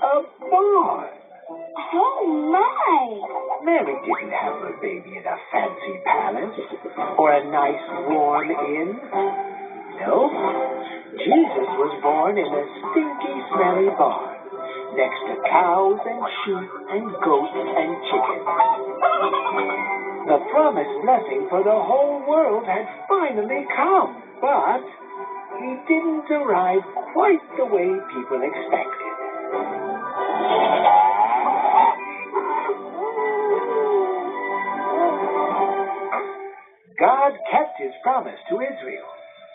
A barn! Oh, my! Mary didn't have her baby in a fancy palace or a nice warm inn. No, Jesus was born in a stinky, smelly barn next to cows and sheep and goats and chickens. The promised blessing for the whole world had finally come, but he didn't arrive quite the way people expected. God kept his promise to Israel.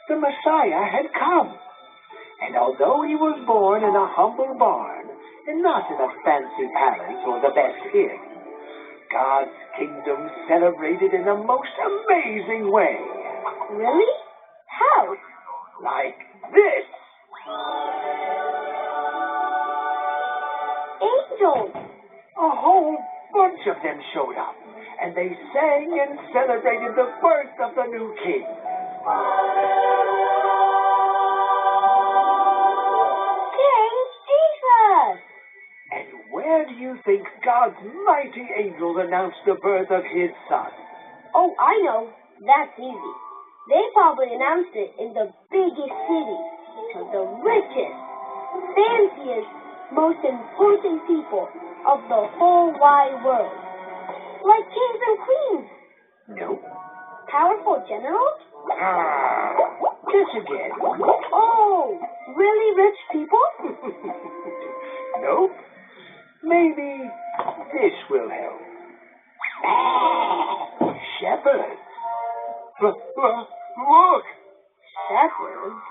The Messiah had come. And although he was born in a humble barn and not in a fancy palace or the best inn, God's kingdom celebrated in a most amazing way. Really? How? Like this. Angels! A whole bunch of them showed up, and they sang and celebrated the birth of the new king. King Jesus! And where do you think God's mighty angels announced the birth of his son? Oh, I know. That's easy. They probably announced it in the biggest city to the richest, fanciest, most important people of the whole wide world. Like kings and queens. Nope. Powerful generals? Guess again. Oh, really rich people? Nope. Maybe this will help. Shepherds. Look! Shepherds?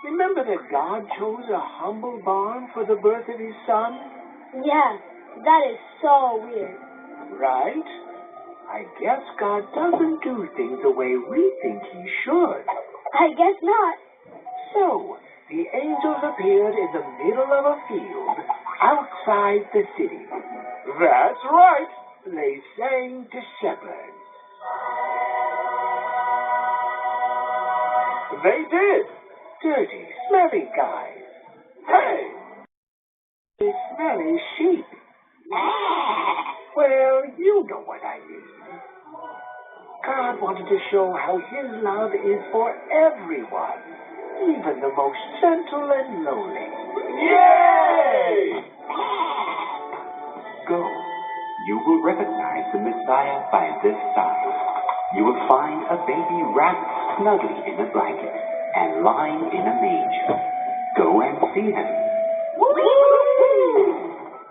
Remember that God chose a humble barn for the birth of his son? Yeah, that is so weird. Right? I guess God doesn't do things the way we think he should. I guess not. So, the angels appeared in the middle of a field outside the city. That's right. They sang to shepherds. They did. Dirty, smelly guys. Hey! They smelly sheep. Well, you know what I mean. God wanted to show how his love is for everyone, even the most gentle and lowly. Yay! Go. You will recognize the Messiah by this sign. You will find a baby wrapped snugly in a blanket and lying in a manger. Go and see him. Woo!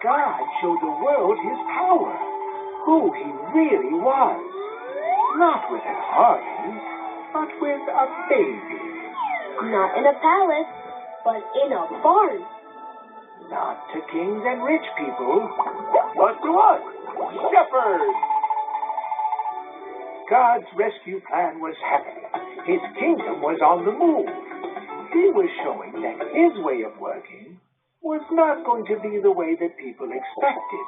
God showed the world his power, who he really was. Not with an army, but with a baby. Not in a palace, but in a barn. Not to kings and rich people, but to us, shepherds. God's rescue plan was happening. His kingdom was on the move. He was showing that his way of working was not going to be the way that people expected.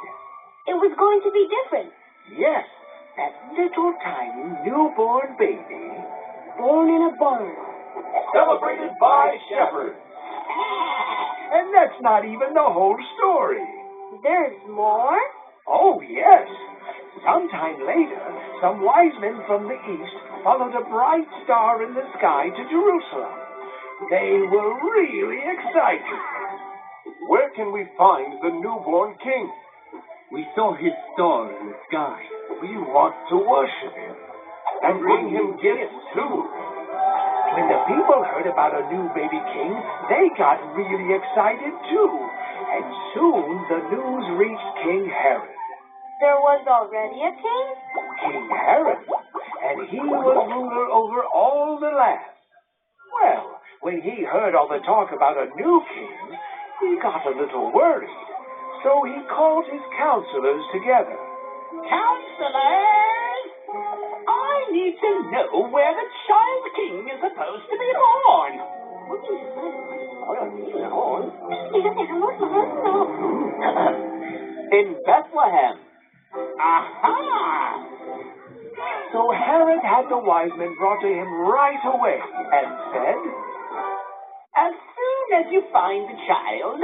It was going to be different. Yes, that little tiny newborn baby, Born in a barn. celebrated by shepherds. And that's not even the whole story. There's more? Oh, yes. Sometime later, some wise men from the east followed a bright star in the sky to Jerusalem. They were really excited. Where can we find the newborn king? We saw his star in the sky. We want to worship him and bring him gifts too. When the people heard about a new baby king, they got really excited too. And soon the news reached King Herod. There was already a king? King Herod, and he was ruler over all the land. Well, when he heard all the talk about a new king, he got a little worried. So he called his counselors together. Counselors! I need to know where the child king is supposed to be born. In Bethlehem. Aha! So Herod had the wise men brought to him right away and said, As soon as you find the child,